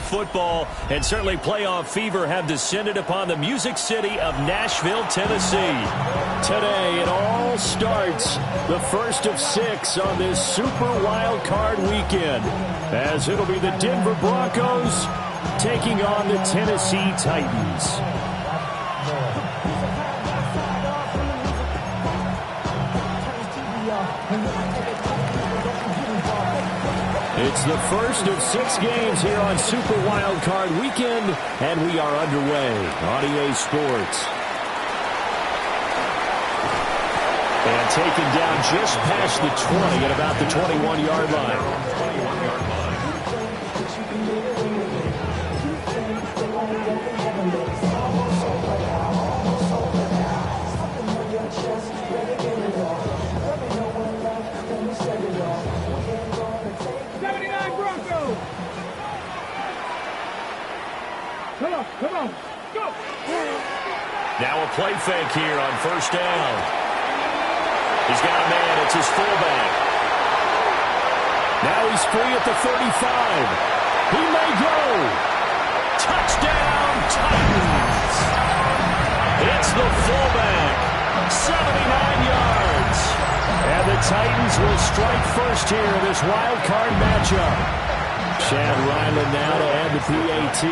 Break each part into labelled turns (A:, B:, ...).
A: playoff football, and certainly playoff fever have descended upon the Music City of Nashville, Tennessee. Today it all starts, the first of 6 on this Super Wildcard weekend, as it'll be the Denver Broncos taking on the Tennessee Titans. It's the first of 6 games here on Super Wildcard Weekend, and we are underway on EA Sports. And taken down just past the 20 at about the 21-yard line.
B: Come on, go!
A: Now a play fake here on first down. He's got a man. It's his fullback. Now he's free at the 35. He may go. Touchdown, Titans. It's the fullback. 79 yards. And the Titans will strike first here in this wild card matchup. Chad Ryland now to add the PAT.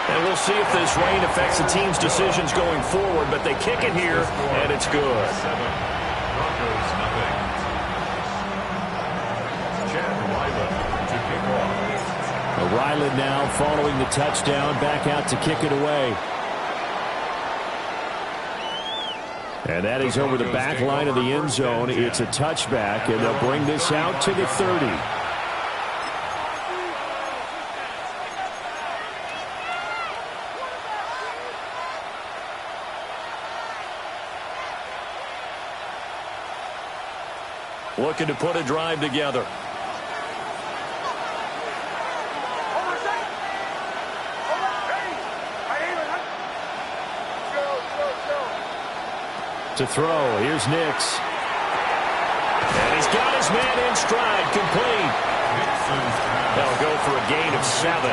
A: And we'll see if this rain affects the team's decisions going forward, but they kick it here, and it's good.
C: Broncos, nothing. Chad Ryland to kick off.
A: Ryland now following the touchdown, back out to kick it away. And that is over the back line of the end zone. It's a touchback, and they'll bring this out to the 30. Looking to put a drive together. To throw, here's Nix. And he's got his man in stride, complete. They'll go for a gain of 7,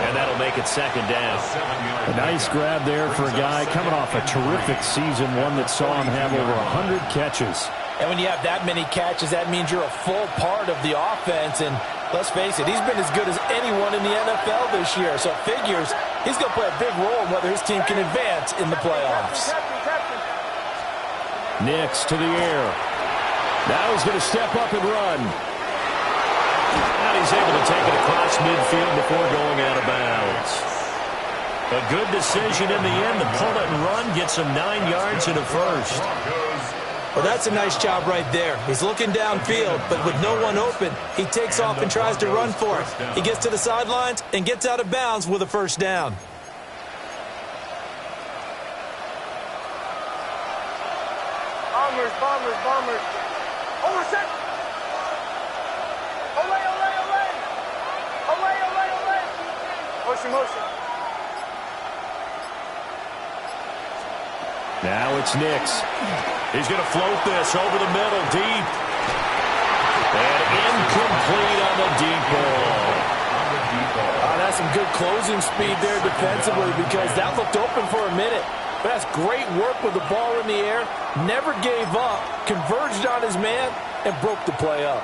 A: and that'll make it second down. A nice grab there for a guy coming off a terrific season, one that saw him have over 100 catches.
D: And when you have that many catches, that means you're a full part of the offense. And let's face it, he's been as good as anyone in the NFL this year. So it figures he's going to play a big role in whether his team can advance in the playoffs.
A: Nix to the air. Now he's going to step up and run. And he's able to take it across midfield before going out of bounds. A good decision in the end to pull it and run, gets him 9 yards and a first.
D: Well, that's a nice job right there. He's looking downfield, but with no one open, he takes off and tries to run for it. He gets to the sidelines and gets out of bounds with a first down.
B: Bombers, bombers, bombers. Over set. Away, away, away. Away, away, away. Motion, motion.
A: Now it's Nix. He's going to float this over the middle, deep. And incomplete on the deep ball.
D: That's some good closing speed there defensively, because that looked open for a minute. But that's great work with the ball in the air. Never gave up, converged on his man, and broke the play up.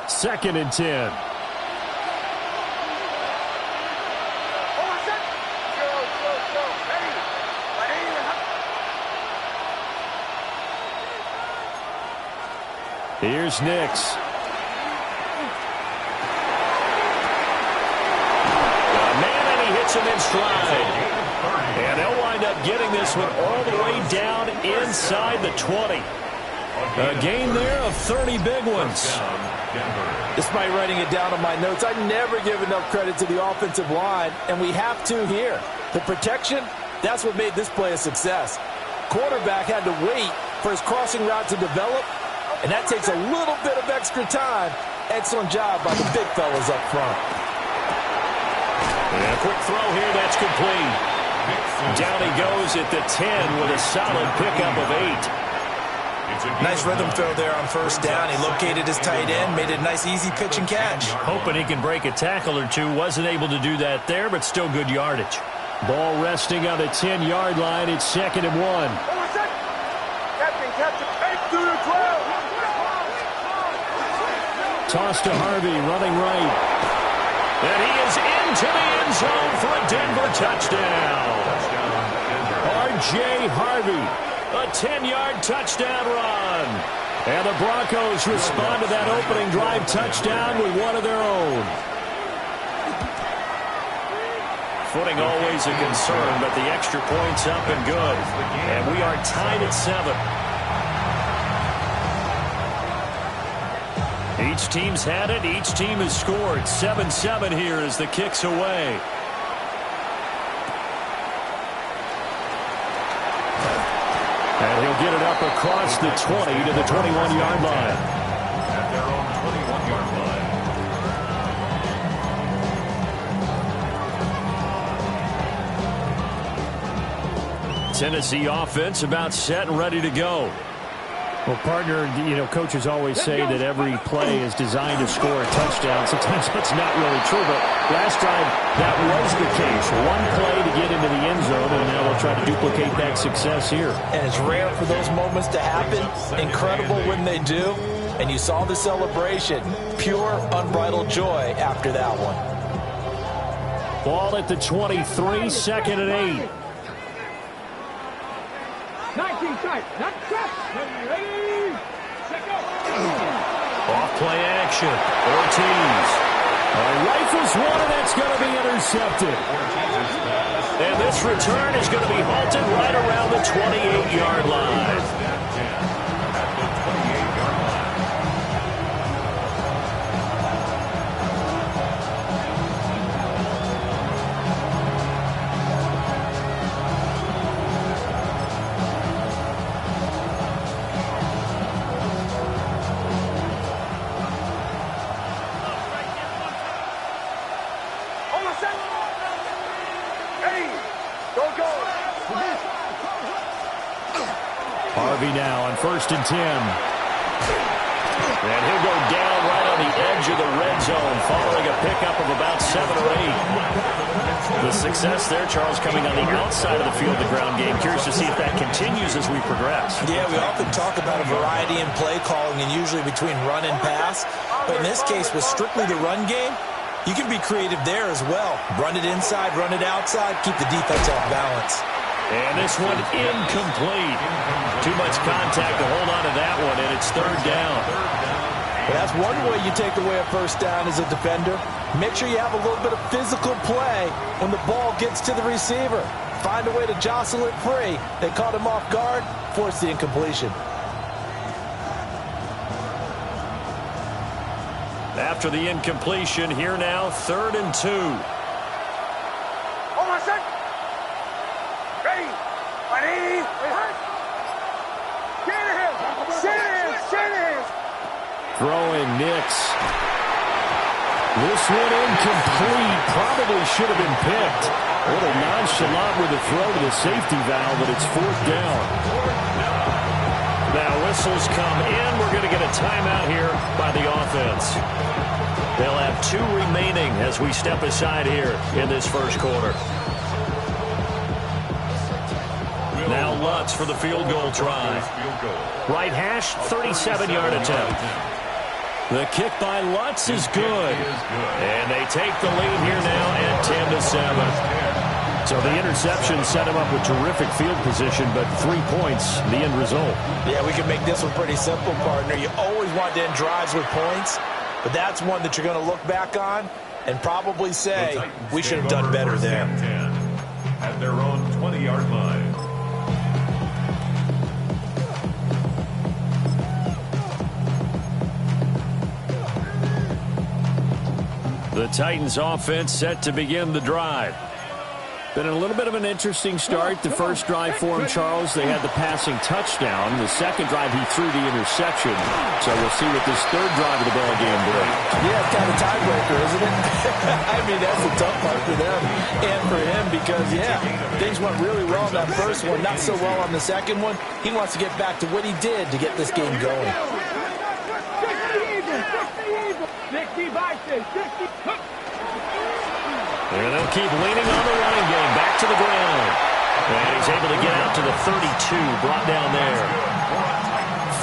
A: 2nd and 10. Here's Nix. Man, and he hits him in stride. And they'll wind up getting this one all the way down inside the 20. A gain there of 30 big ones.
D: Despite writing it down on my notes, I never give enough credit to the offensive line, and we have to here. The protection, that's what made this play a success. Quarterback had to wait for his crossing route to develop, and that takes a little bit of extra time. Excellent job by the big fellas up front.
A: And a quick throw here, that's complete. Down he goes at the 10 with a solid pickup of 8.
D: Nice rhythm throw there on first down. He located his tight end, made it a nice easy pitch and catch.
A: Hoping he can break a tackle or two. Wasn't able to do that there, but still good yardage. Ball resting on the 10-yard line. It's 2nd and 1.
B: Captain, 8 through the 12.
A: Toss to Harvey, running right. And he is into the end zone for a Denver touchdown. R.J. Harvey, a 10-yard touchdown run. And the Broncos respond to that opening drive touchdown with one of their own. Footing always a concern, but the extra point's up and good. And we are tied at 7. Each team's had it. Each team has scored. 7-7 here as the kick's away. And he'll get it up across the 20 to the 21-yard line.
C: At their own 21-yard line.
A: Tennessee offense about set and ready to go.
E: Well, partner, coaches always say that every play is designed to score a touchdown. Sometimes that's not really true, but last time that was the case. One play to get into the end zone, and now they'll try to duplicate that success here.
D: And it's rare for those moments to happen. Incredible when they do. And you saw the celebration. Pure, unbridled joy after that one.
A: Ball at the 23, 2nd and 8.
B: 19 tight. Not set. Ready. Set go.
A: Off play action. Ortiz. Rifles one, and that's going to be intercepted. And this return is going to be halted right around the 28-yard line. Harvey now on 1st and 10. And he'll go down right on the edge of the red zone following a pickup of about 7 or 8. The success there, Charles, coming on the outside of the field, the ground game. Curious to see if that continues as we progress.
D: Yeah, we often talk about a variety in play calling and usually between run and pass. But in this case, with strictly the run game, you can be creative there as well. Run it inside, run it outside, keep the defense off balance.
A: And this one incomplete. Too much contact to hold on to that one, and it's 3rd down.
D: Well, that's one way you take away a first down as a defender. Make sure you have a little bit of physical play when the ball gets to the receiver. Find a way to jostle it free. They caught him off guard, forced the incompletion.
A: After the incompletion, here now, 3rd and 2.
B: Hold on a sec. Ready. Ready. Shanahan.
A: Throwing Nix. This one incomplete. Probably should have been picked. A little nonchalant with the throw to the safety valve, but it's 4th down. Now whistles come in. We're going to get a timeout here by the offense. They'll have 2 remaining as we step aside here in this first quarter. Now Lutz for the field goal try. Right hash, 37-yard attempt. The kick by Lutz is good. And they take the lead here now at 10-7. So the interception set him up with terrific field position, but 3 points, the end result.
D: Yeah, we can make this one pretty simple, partner. You always want to end drives with points, but that's one that you're going to look back on and probably say, we should have done better there.
C: At their own 20-yard line.
A: The Titans offense set to begin the drive.
E: Been a little bit of an interesting start. The first drive for him, Charles, they had the passing touchdown. The second drive, he threw the interception. So we'll see what this third drive of the ball game brings.
D: Yeah, it's kind of a tiebreaker, isn't it? I mean, that's the tough part for them and for him because, yeah, things went really well in that first one, not so well on the second one. He wants to get back to what he did to get this game going.
B: 60 by 60.
E: And they'll keep leaning on the running game. Back to the ground. And he's able to get out to the 32. Brought down there.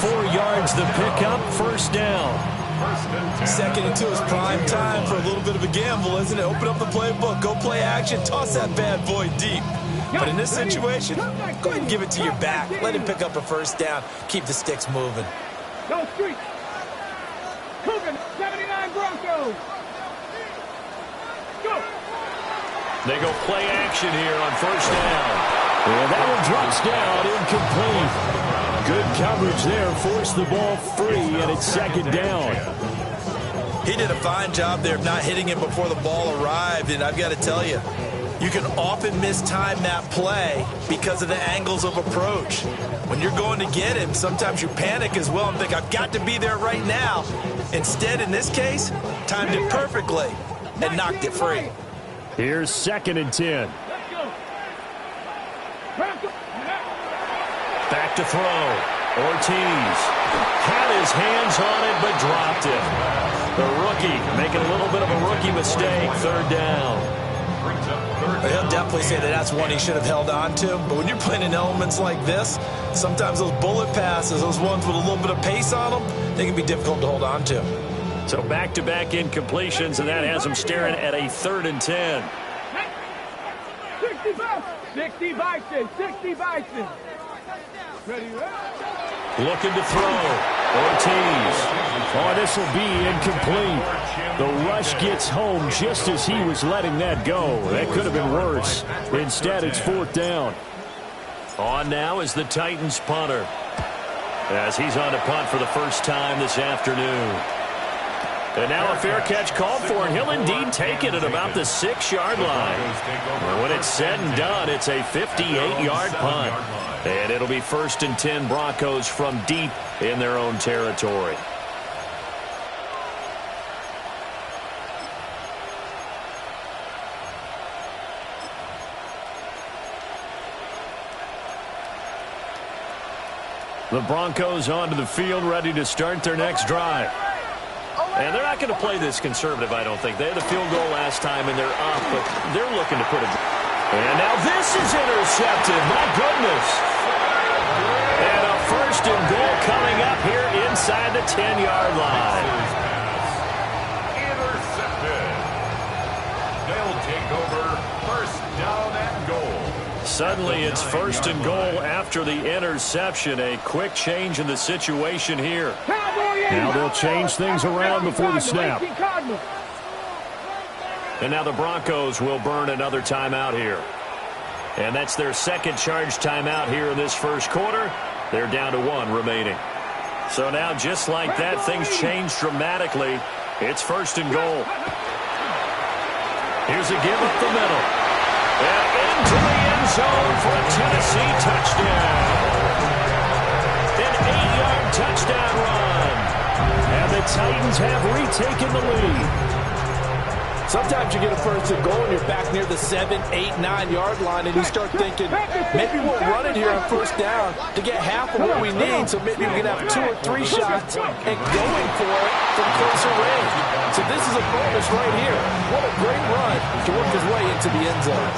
E: 4 yards the pickup. First down.
D: Second and 2 is prime time for a little bit of a gamble, isn't it? Open up the playbook. Go play action. Toss that bad boy deep. But in this situation, go ahead and give it to your back. Let him pick up a first down. Keep the sticks moving.
B: Go street. Cougar, 79 Broncos. Go.
A: They go play action here on first down.
E: And that one drops down, incomplete. Good coverage there, forced the ball free, and it's second down.
D: He did a fine job there of not hitting him before the ball arrived, and I've got to tell you, you can often mistime that play because of the angles of approach. When you're going to get him, sometimes you panic as well and think, I've got to be there right now. Instead, in this case, timed it perfectly and knocked it free.
E: Here's second and 10.
A: Back to throw. Ortiz had his hands on it but dropped it. The rookie making a little bit of a rookie mistake. Third down.
D: He'll definitely say that that's one he should have held on to. But when you're playing in elements like this, sometimes those bullet passes, those ones with a little bit of pace on them, they can be difficult to hold on to.
A: So back-to-back incompletions, and that has him staring at a 3rd and 10.
B: 60 Bison, 60 Bison. Ready,
A: Looking to throw. Ortiz.
E: Oh, this will be incomplete. The rush gets home just as he was letting that go. That could have been worse. Instead, it's 4th down.
A: On now is the Titans punter, as he's on to punt for the first time this afternoon. And now a fair catch called for, and he'll indeed take it at about the 6-yard line. And when it's said and done, it's a 58-yard punt. And it'll be 1st and 10 Broncos from deep in their own territory. The Broncos onto the field, ready to start their next drive. And they're not going to play this conservative, I don't think. They had a field goal last time, and they're up, but they're looking to put it. And now this is intercepted. My goodness. And a 1st and goal coming up here inside the 10-yard line.
C: Intercepted. They'll take over 1st down and goal.
A: Suddenly it's 1st and goal after the interception. A quick change in the situation here.
E: Now they'll change things around before the snap.
A: And now the Broncos will burn another timeout here. And that's their second charge timeout here in this first quarter. They're down to 1 remaining. So now just like that, things change dramatically. It's 1st and goal. Here's a give up the middle. And into the end zone for a Tennessee touchdown. An 8-yard touchdown run.
E: And the Titans have retaken the lead.
D: Sometimes you get a 1st and goal and you're back near the 7, 8, 9-yard line and you start thinking, maybe we'll run it here on 1st down to get half of what we need, so maybe we can have 2 or 3 shots and going for it from closer range. So this is a bonus right here. What a great run to work his way into the end zone.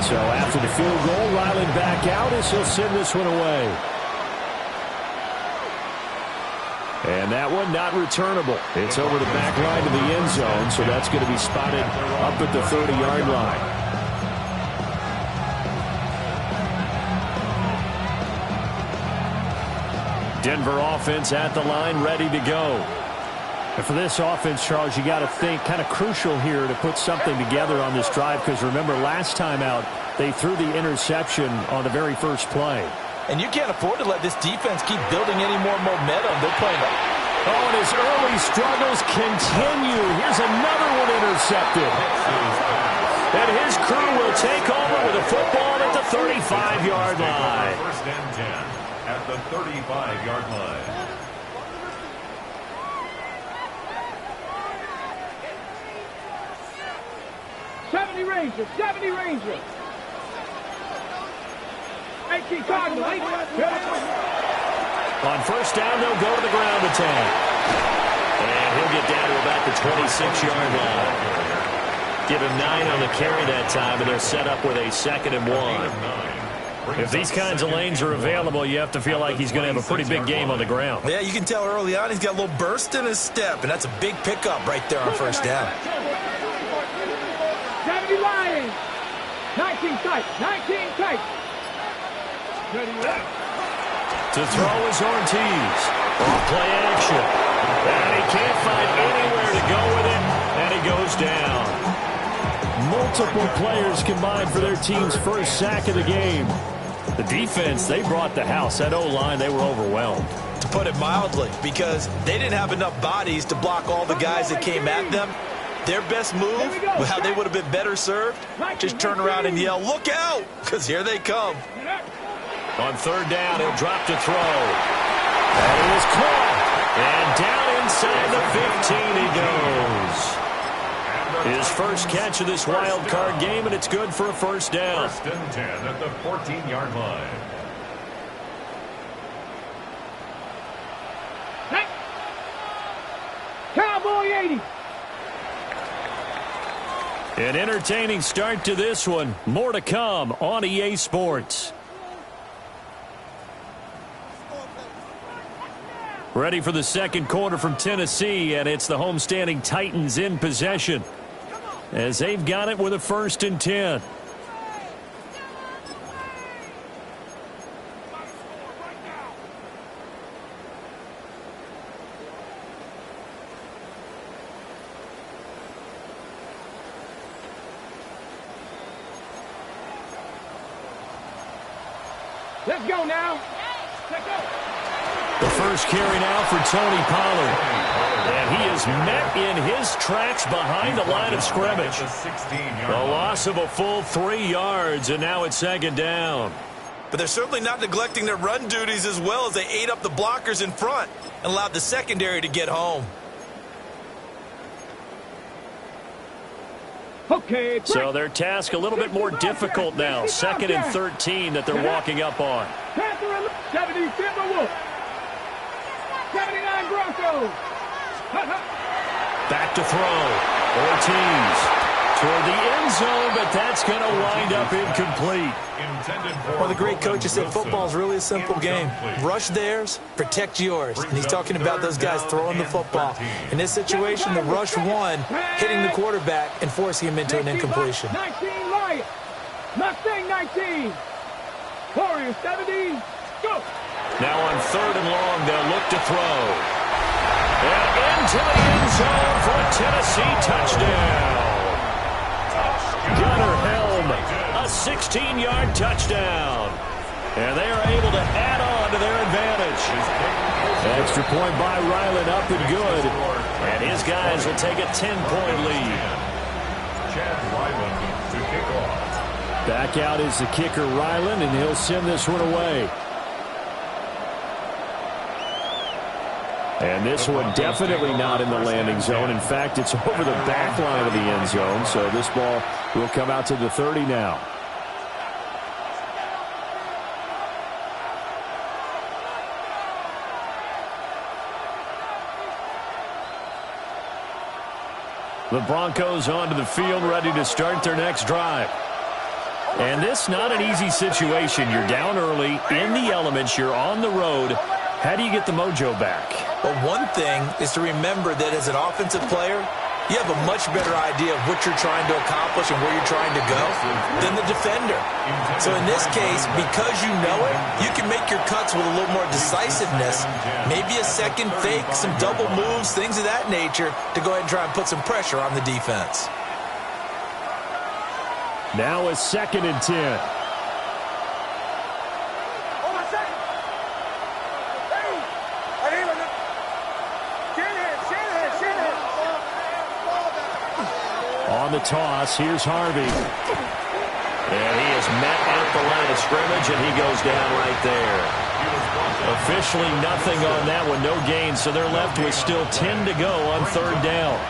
E: So after the field goal, Riley back out as he'll send this one away. And that one not returnable. It's over the back line to the end zone, so that's going to be spotted up at the 30-yard line. Denver offense at the line, ready to go. And for this offense, Charles, you got to think kind of crucial here to put something together on this drive, because remember last time out they threw the interception on the very first play.
D: And you can't afford to let this defense keep building any more momentum. They're playing
A: Oh, and his early struggles continue. Here's another one intercepted. And his crew will take over with a football at the 35-yard line.
C: First and 10 at the 35-yard line.
B: Ranger, 70 Ranger. 18 Cardinal,
A: On first down, they'll go to the ground attack. And he'll get down to about the 26-yard line. Give him 9 on the carry that time, and they'll set up with a 2nd and 1. If these kinds of lanes are available, you have to feel like he's going to have a pretty big game on the ground.
D: Yeah, you can tell early on he's got a little burst in his step, and that's a big pickup right there on first down.
B: 70 Lions. 19 tight, 19 tight.
A: To throw is Ortiz. Off play action. And he can't find anywhere to go with it, and he goes down. Multiple players combined for their team's first sack of the game. The defense, they brought the house. That O-line, they were overwhelmed.
D: To put it mildly, because they didn't have enough bodies to block all the guys that came at them. Their best move, how they would have been better served, just turn around and yell, "Look out!" Because here they come.
A: On third down, he'll drop to throw. And he is caught. And down inside the 15 he goes. His first catch of this wild card game, and it's good for a first down.
C: First and 10 at the 14-yard line.
B: Cowboy 80.
A: An entertaining start to this one. More to come on EA Sports. Ready for the second quarter from Tennessee, and it's the homestanding Titans in possession as they've got it with a 1st and 10.
B: Let's go now. Let's go.
A: The first carry now for Tony Pollard. And he is met in his tracks behind the line of scrimmage. A loss of a full 3 yards, and now it's 2nd down.
D: But they're certainly not neglecting their run duties as well as they ate up the blockers in front and allowed the secondary to get home.
B: Okay.
A: So their task a little bit more difficult now. 2nd and 13 that they're walking up on.
B: 70 Timberwolves. 79 Broncos.
A: Back to throw. Ortiz toward the end zone, but that's going to wind up incomplete.
D: Well, the great coaches said football is really a simple game. Rush theirs, protect yours. And he's talking about those guys throwing the football. In this situation, the rush one, hitting the quarterback and forcing him into an incompletion.
B: 19 Lions. Mustang 19. Warriors 70. Go.
A: Now on 3rd and long, they'll look to throw. And into the end zone for a Tennessee touchdown. Gunnar Helm, a 16-yard touchdown. And they are able to add on to their advantage. Extra point by Ryland, up and good. And his guys will take a 10-point lead.
C: Chad Ryland to kick off.
E: Back out is the kicker, Ryland, and he'll send this one away. And this one definitely not in the landing zone. In fact, it's over the back line of the end zone. So this ball will come out to the 30 now. The Broncos onto the field, ready to start their next drive. And this not an easy situation. You're down early, in the elements, you're on the road. How do you get the mojo back?
D: Well, one thing is to remember that as an offensive player, you have a much better idea of what you're trying to accomplish and where you're trying to go than the defender. So in this case, because you know it, you can make your cuts with a little more decisiveness, maybe a second fake, some double moves, things of that nature, to go ahead and try and put some pressure on the defense.
E: Now a 2nd and 10. on the toss. Here's Harvey.
A: And he is met at the line of scrimmage, and he goes down right there. Officially nothing on that one, no gain, so they're left with still 10 to go on third down.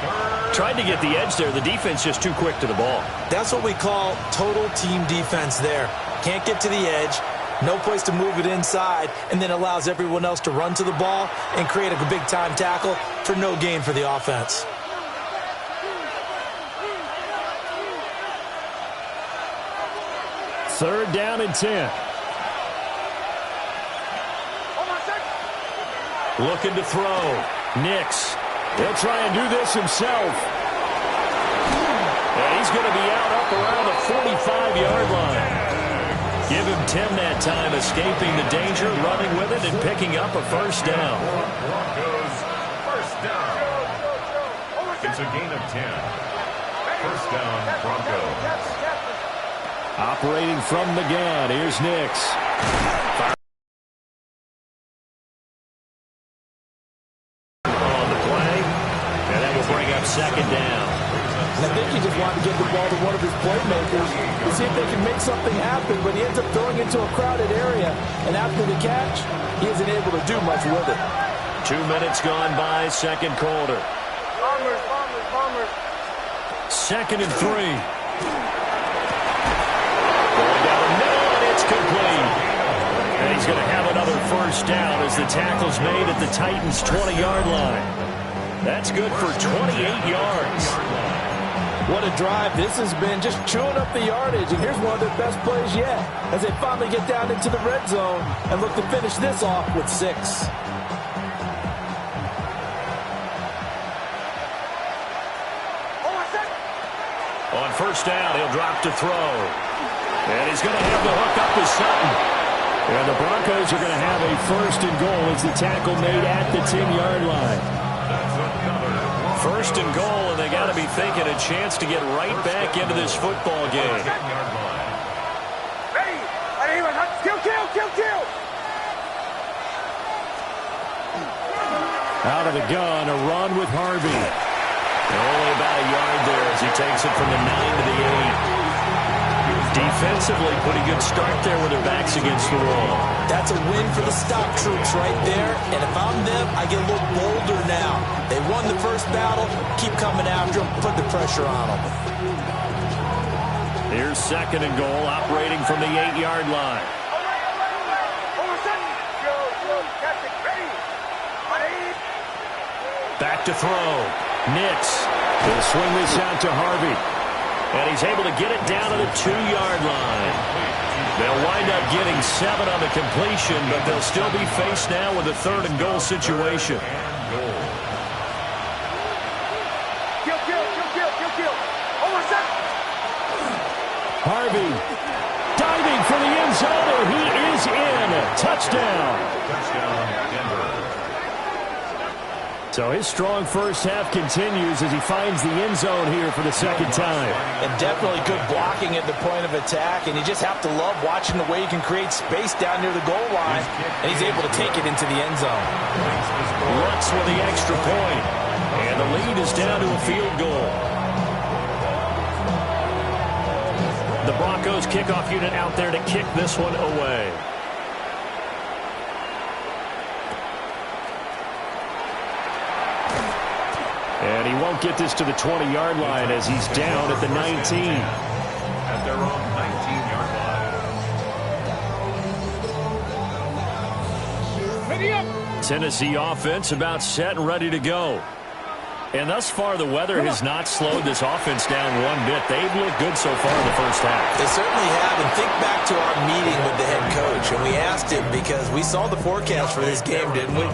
A: Tried to get the edge there. The defense just too quick to the ball.
D: That's what we call total team defense there. Can't get to the edge, no place to move it inside, and then allows everyone else to run to the ball and create a big-time tackle for no gain for the offense.
E: Third down and 10.
A: Looking to throw. Nix.
E: He'll try and do this himself.
A: And he's going to be out up around the 45-yard line. Give him 10 that time, escaping the danger, running with it, and picking up a first down.
C: Broncos, first down. It's a gain of 10. First down, Broncos.
E: Operating from the gun, here's Nix.
A: On the play, and that will bring up second down.
D: I think he just wanted to get the ball to one of his playmakers to see if they can make something happen, but he ends up throwing into a crowded area, and after the catch, he isn't able to do much with it.
A: 2 minutes gone by, second quarter.
B: Bombers.
A: Second and 3. Going down the middle, and it's complete. And he's going to have another first down as the tackle's made at the Titans' 20-yard line. That's good for 28 yards.
D: What a drive this has been, just chewing up the yardage, and here's one of their best plays yet as they finally get down into the red zone and look to finish this off with 6.
A: On first down, he'll drop to throw. And he's going to have the hook up to Sutton.
E: And the Broncos are going to have a first and goal as the tackle made at the 10-yard line.
A: First and goal, and they got to be thinking a chance to get right back into this football game.
B: Kill.
E: Out of the gun, a run with Harvey.
A: Only about a yard there as he takes it from the 9 to the 8. Defensively, pretty good start there with their backs against the wall.
D: That's a win for the stop troops right there, and if I'm them, I get a little bolder now. They won the first battle, keep coming after them, put the pressure on them.
A: Here's second and goal, operating from the 8-yard line. Back to throw. Nix.
E: He'll swing this out to Harvey.
A: And he's able to get it down to the 2-yard line. They'll wind up getting 7 on the completion, but they'll still be faced now with a third and goal situation.
E: Harvey diving for the end zone, and he is in. Touchdown.
C: Touchdown, Denver.
E: So his strong first half continues as he finds the end zone here for the second time.
D: And definitely good blocking at the point of attack, and you just have to love watching the way he can create space down near the goal line, and he's able to take it into the end zone.
A: Lutz with the extra point, and the lead is down to a field goal. The Broncos kickoff unit out there to kick this one away.
E: And he won't get this to the 20-yard line as he's down at the 19.
C: At their own 19-yard line.
A: Tennessee offense about set and ready to go. And thus far, the weather has not slowed this offense down one bit. They've looked good so far in the first half.
D: They certainly have. And think back to our meeting with the head coach. And we asked him, because we saw the forecast for this game, didn't we?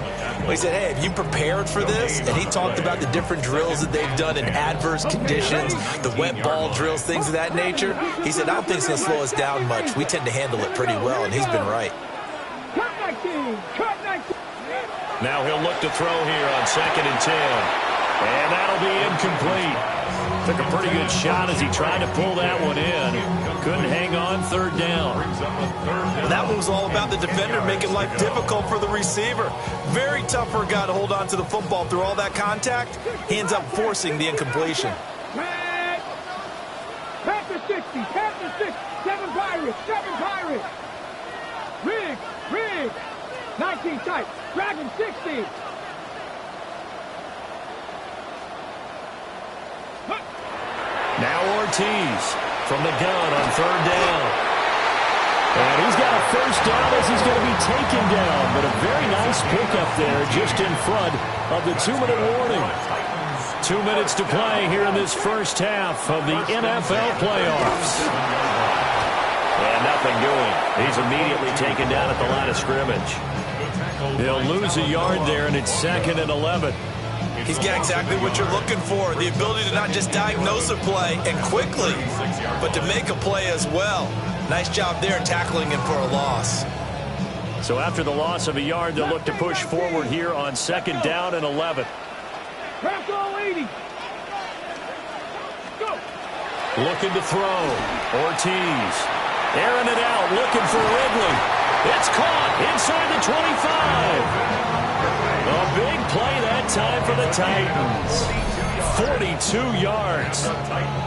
D: We said, hey, have you prepared for this? And he talked about the different drills that they've done in adverse conditions, the wet ball drills, things of that nature. He said, I don't think it's going to slow us down much. We tend to handle it pretty well, and he's been right.
A: Now he'll look to throw here on 2nd and 10. And that'll be incomplete. Took a pretty good shot as he tried to pull that one in. Couldn't hang on, third down.
D: That one was all about the defender making life difficult for the receiver. Very tough for a guy to hold on to the football through all that contact. He ends up forcing the incompletion.
B: 16 tight. Dragon 16.
A: Now Ortiz from the gun on third down. And he's got a first down as he's going to be taken down. But a very nice pickup there just in front of the 2-minute warning. 2 minutes to play here in this first half of the NFL playoffs. And nothing doing. He's immediately taken down at the line of scrimmage. He'll lose a yard there, and it's 2nd and 11.
D: He's got exactly what you're looking for, the ability to not just diagnose a play and quickly, but to make a play as well. Nice job there tackling him for a loss.
A: So after the loss of a yard, they'll look to push forward here on 2nd down and 11.
B: Crack all 80. Go.
A: Looking to throw. Ortiz. Airing it out, looking for Ridley. It's caught inside the 25. A big play that time for the Titans. 42 yards.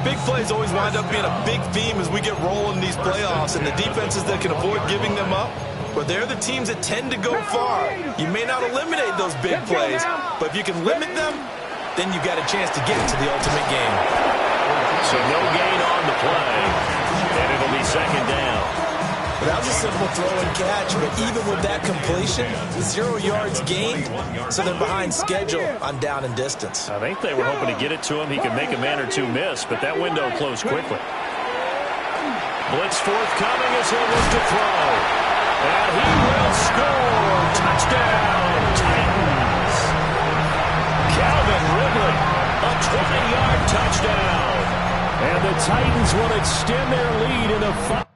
D: Big plays always wind up being a big theme as we get rolling these playoffs, and the defenses that can avoid giving them up, but they're the teams that tend to go far. You may not eliminate those big plays, but if you can limit them, then you got a chance to get to the ultimate game.
A: So no gain on the play, and it'll be 2nd down.
D: That was a simple throw and catch, but even with that completion, 0 yards gained, so they're behind schedule on down and distance.
A: I think they were hoping to get it to him. He could make a man or two miss, but that window closed quickly. Blitz forthcoming as he'll look to throw. And he will score. Touchdown, Titans. Calvin Ridley, a 20-yard touchdown. And the Titans will extend their lead in the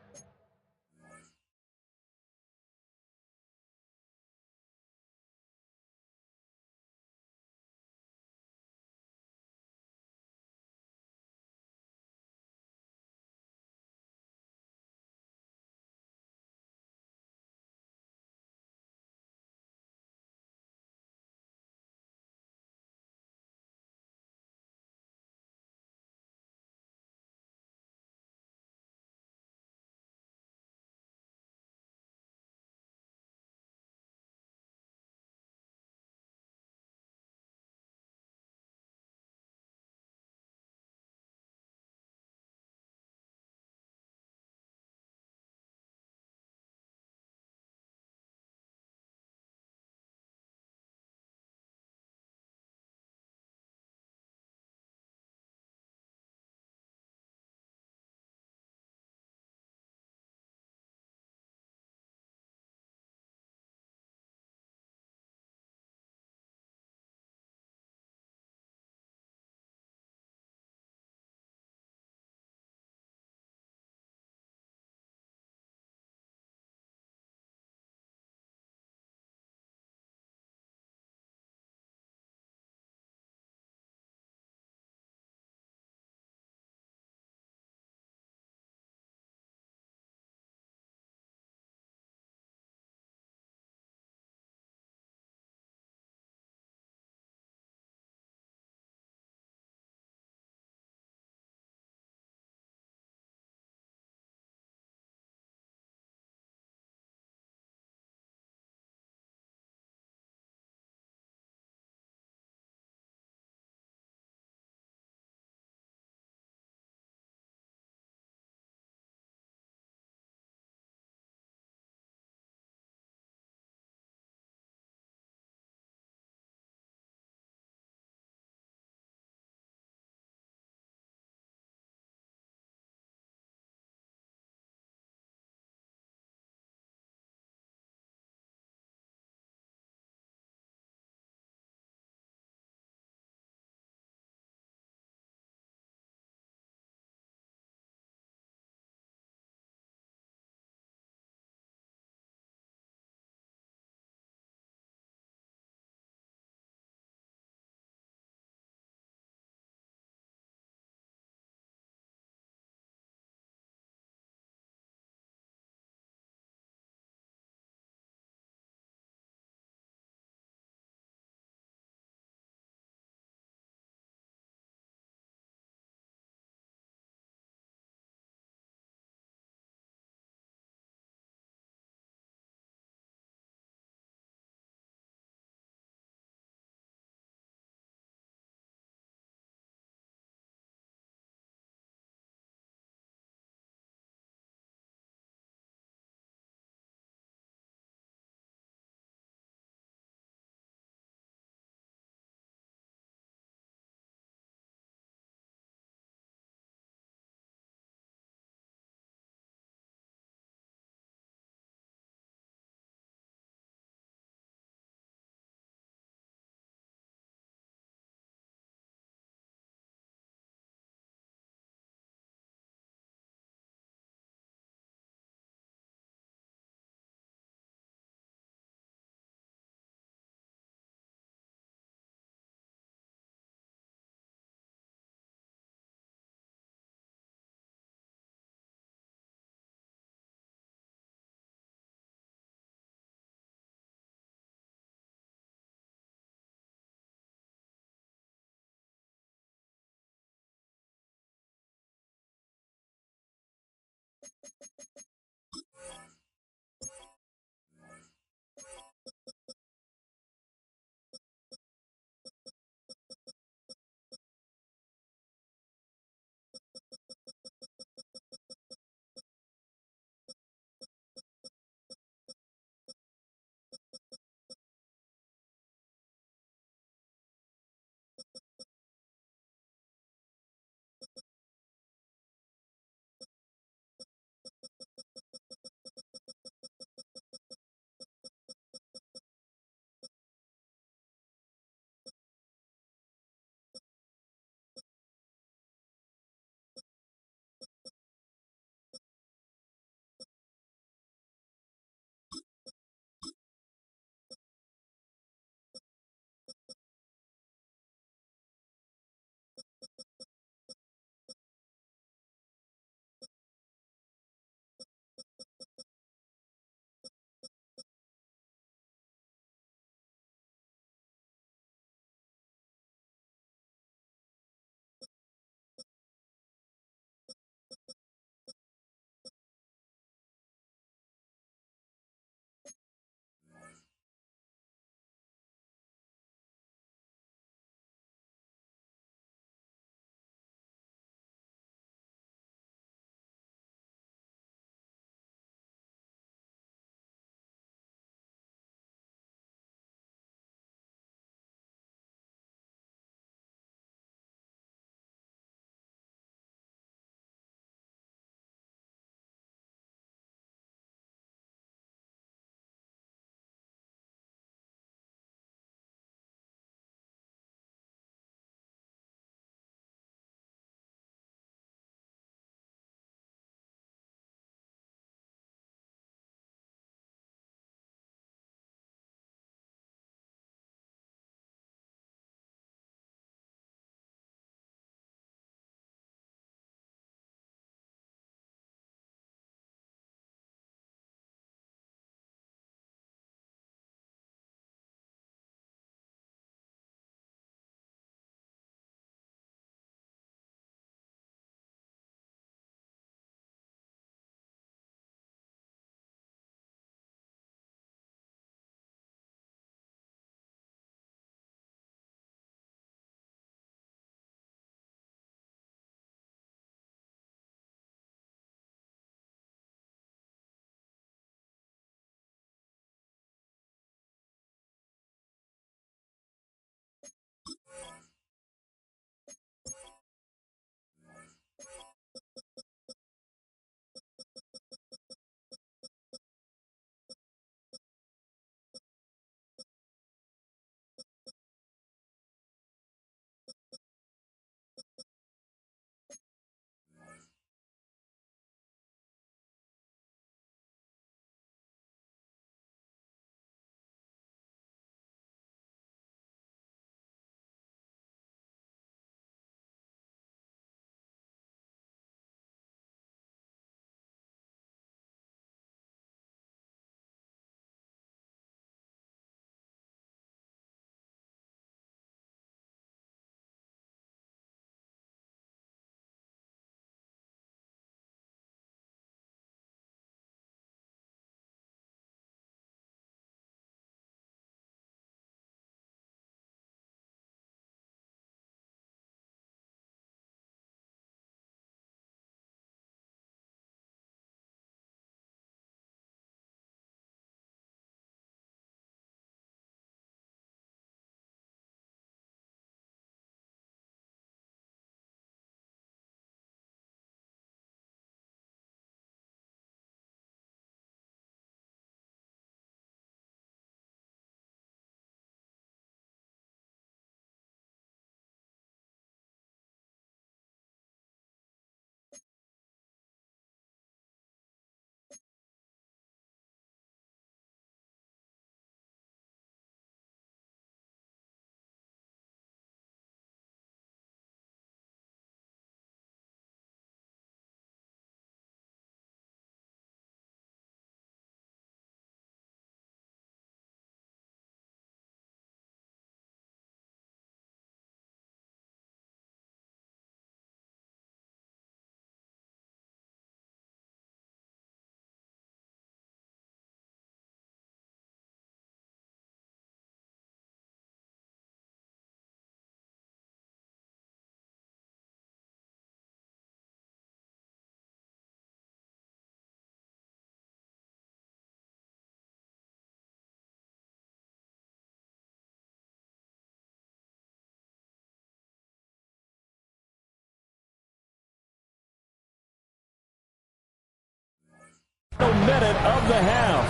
A: minute of the half.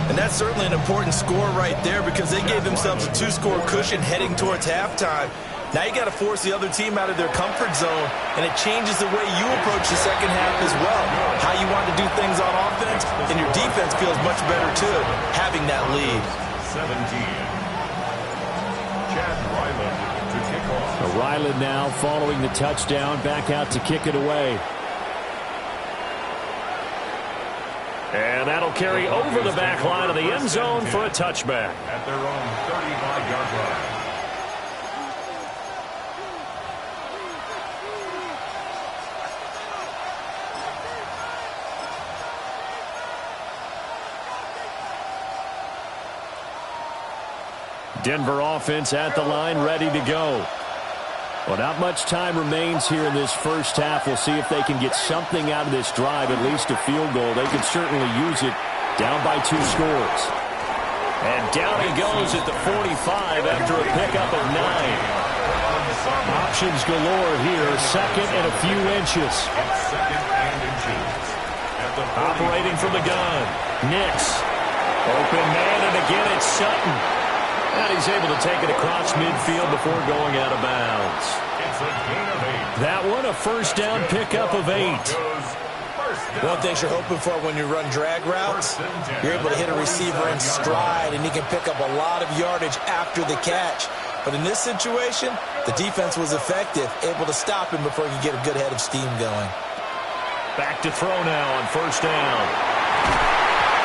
D: And that's certainly an important score right there because they gave themselves a 2-score cushion heading towards halftime. Now you got to force the other team out of their comfort zone, and it changes the way you approach the second half as well. How you want to do things on offense, and your defense feels much better too, having that lead.
C: 17. To kick off.
A: Ryland now following the touchdown, back out to kick it away. And that'll carry over the back line of the end zone for a touchback.
C: At their own 35-yard line.
A: Denver offense at the line, ready to go. Well, not much time remains here in this first half. We'll see if they can get something out of this drive, at least a field goal. They can certainly use it, down by 2 scores. And down he goes at the 45 after a pickup of 9. Options galore here, second and a few inches. Operating from the gun, Nix. Open man, and again it's Sutton. And he's able to take it across midfield before going out of bounds.
C: It's a gain of 8.
A: That one, a first down pickup of 8.
D: One thing you're hoping for when you run drag routes, you're able to hit a receiver in stride, and he can pick up a lot of yardage after the catch. But in this situation, the defense was effective, able to stop him before he could get a good head of steam going.
A: Back to throw now on first down.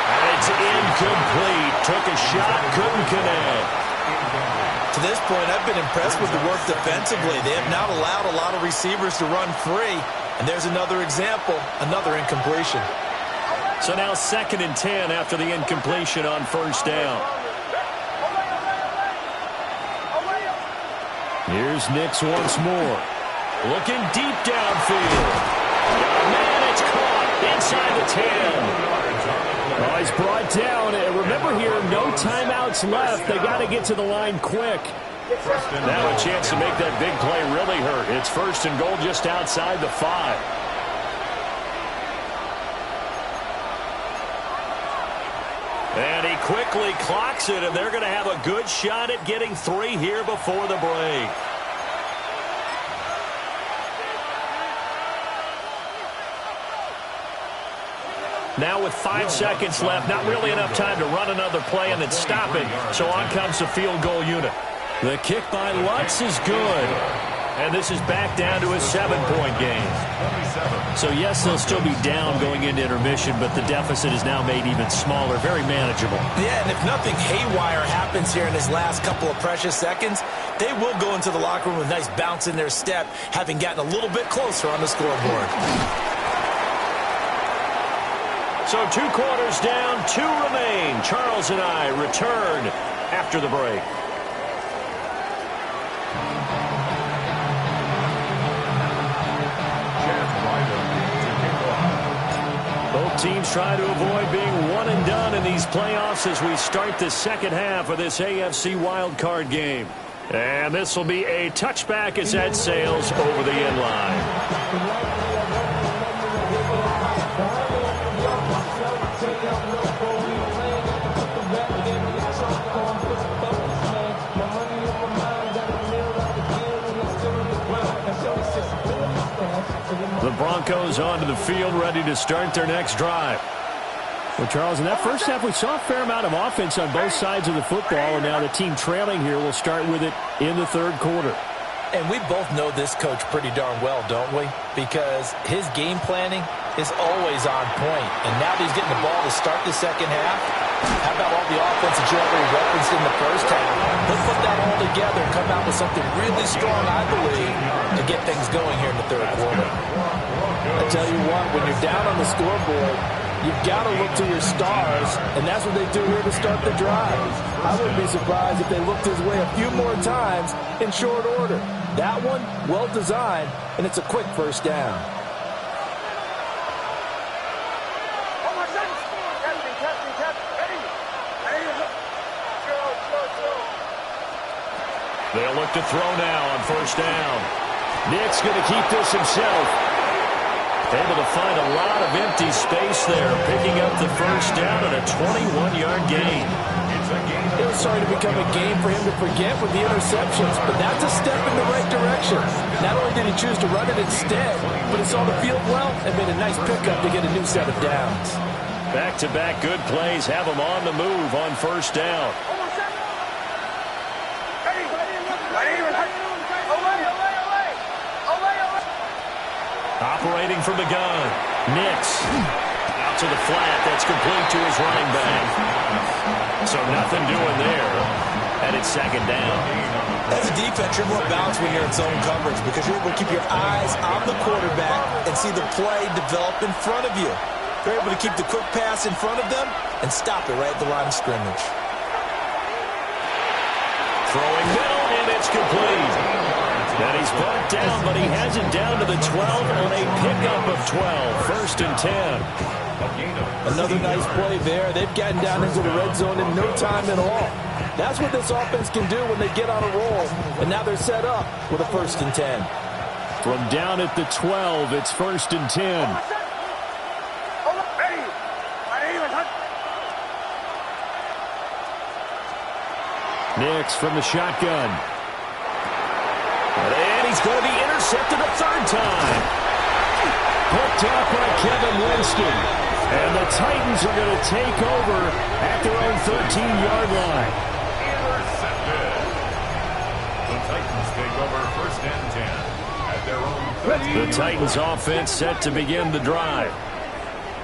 A: And it's incomplete. Took a shot, couldn't connect.
D: To this point, I've been impressed with the work defensively. They have not allowed a lot of receivers to run free. And there's another example, another incompletion.
A: So now 2nd and 10 after the incompletion on first down. Here's Nix once more. Looking deep downfield. Man, it's caught inside the 10. Oh, he's brought down. Remember here, no timeouts left. They got to get to the line quick. Now a chance to make that big play really hurt. It's 1st and goal just outside the 5. And he quickly clocks it, and they're going to have a good shot at getting 3 here before the break. Now with 5 seconds left, not really enough time to run another play and then stop it. So on comes the field goal unit. The kick by Lutz is good. And this is back down to a 7-point game. So yes, they'll still be down going into intermission, but the deficit is now made even smaller, very manageable.
D: Yeah, and if nothing haywire happens here in his last couple of precious seconds, they will go into the locker room with a nice bounce in their step, having gotten a little bit closer on the scoreboard.
A: So 2 quarters down, 2 remain. Charles and I return after the break. Both teams try to avoid being one and done in these playoffs as we start the second half of this AFC wildcard game. And this will be a touchback as that sails over the end line. The Broncos onto the field, ready to start their next drive. Well, Charles, in that first half, we saw a fair amount of offense on both sides of the football, and now the team trailing here will start with it in the 3rd quarter.
D: And we both know this coach pretty darn well, don't we? Because his game planning is always on point. And now that he's getting the ball to start the second half, how about all the offense that you already referenced in the first half? He'll put that all together and come out with something really strong, I believe, to get things going here in the 3rd quarter. I tell you what, when you're down on the scoreboard, you've got to look to your stars, and that's what they do here to start the drive. I wouldn't be surprised if they looked his way a few more times in short order. That one, well designed, and it's a quick first down.
A: They'll look to throw now on first down. Nick's going to keep this himself. Able to find a lot of empty space there, picking up the first down and a 21-yard gain.
D: It was starting to become a game for him to forget with the interceptions, but that's a step in the right direction. Not only did he choose to run it instead, but he saw the field well and made a nice pickup to get a new set of downs.
A: Back-to-back good plays have him on the move on first down. Operating from the gun. Nix. Out to the flat. That's complete to his running back. So nothing doing there. And it's second down.
D: As a defense, you're more balanced when you're in zone coverage because you're able to keep your eyes on the quarterback and see the play develop in front of you. You're able to keep the quick pass in front of them and stop it right at the line of scrimmage.
A: Throwing middle, and it's complete. And he's brought down, but he has it down to the 12 on a pickup of 12. First and 10.
D: Another nice play there. They've gotten down into the red zone in no time at all. That's what this offense can do when they get on a roll. And now they're set up with a first and 10.
E: From down at the 12, it's first and 10. Nix from the shotgun.
A: And he's going to be intercepted a third time.
E: Picked up by Kevin Winston. And the Titans are going to take over at their own 13-yard line.
C: Intercepted. The Titans take over first and 10 at their own 13.
A: The Titans offense set to begin the drive.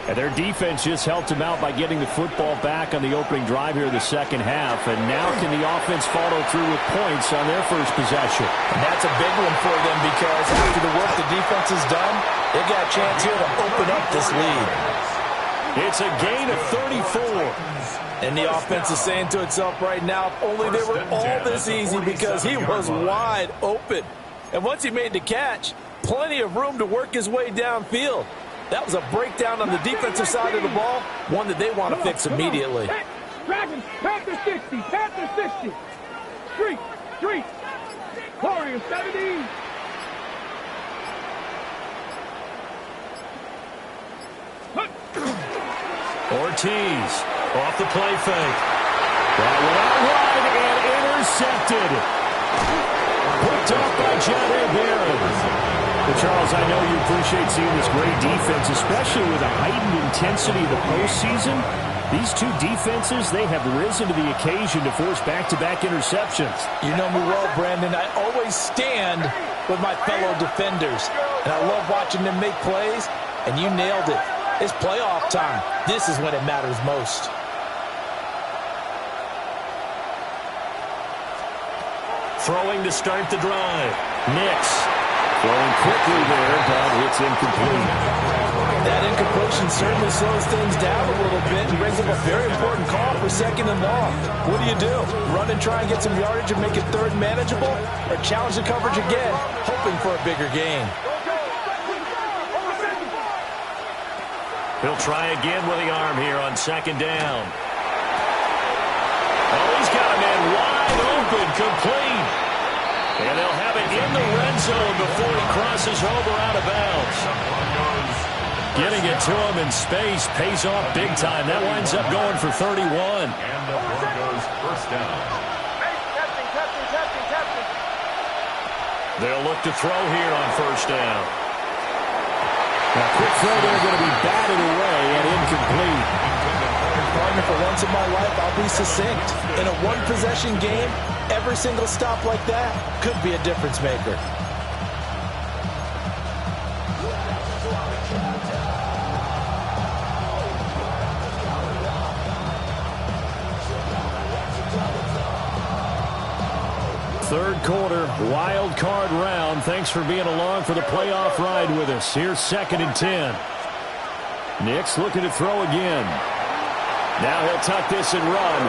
E: And their defense just helped them out by getting the football back on the opening drive here in the second half. And now can the offense follow through with points on their first possession?
D: And that's a big one for them because after the work the defense has done, they've got a chance here to open up this lead.
A: It's a gain of 34.
D: And the offense is saying to itself right now, if only they were all this easy because he was wide open. And once he made the catch, plenty of room to work his way downfield. That was a breakdown on the defensive side of the ball, one that they want to fix immediately.
B: Dragons, Panther 60, Panther 60. Street, Warriors 70.
A: Ortiz off the play fake.
E: That went out wide and intercepted. Picked off by Jair Barron. Well, Charles, I know you appreciate seeing this great defense, especially with the heightened intensity of the postseason. These two defenses, they have risen to the occasion to force back-to-back interceptions.
D: You know me well, Brandon. I always stand with my fellow defenders, and I love watching them make plays, and you nailed it. It's playoff time. This is when it matters most.
A: Throwing to start the drive. Nix.
E: Throwing quickly there, but it's incomplete.
D: That incompletion certainly slows things down a little bit and brings up a very important call for second and long. What do? Run and try and get some yardage and make it third manageable? Or challenge the coverage again, hoping for a bigger gain?
A: He'll try again with the arm here on second down. Oh, he's got a man wide open, complete. And they'll have it in the red zone before he crosses over out of bounds. Getting it to him in space pays off big time. That winds up going for 31.
C: And the Broncos first down.
A: They'll look to throw here on first down.
E: Now, quick throw there going to be batted away and incomplete.
D: Partner, for once in my life, I'll be succinct. In a one-possession game, every single stop like that could be a difference maker.
E: Third quarter, wild card round. Thanks for being along for the playoff ride with us. Here's second and 10. Nix looking to throw again. Now he'll tuck this and run.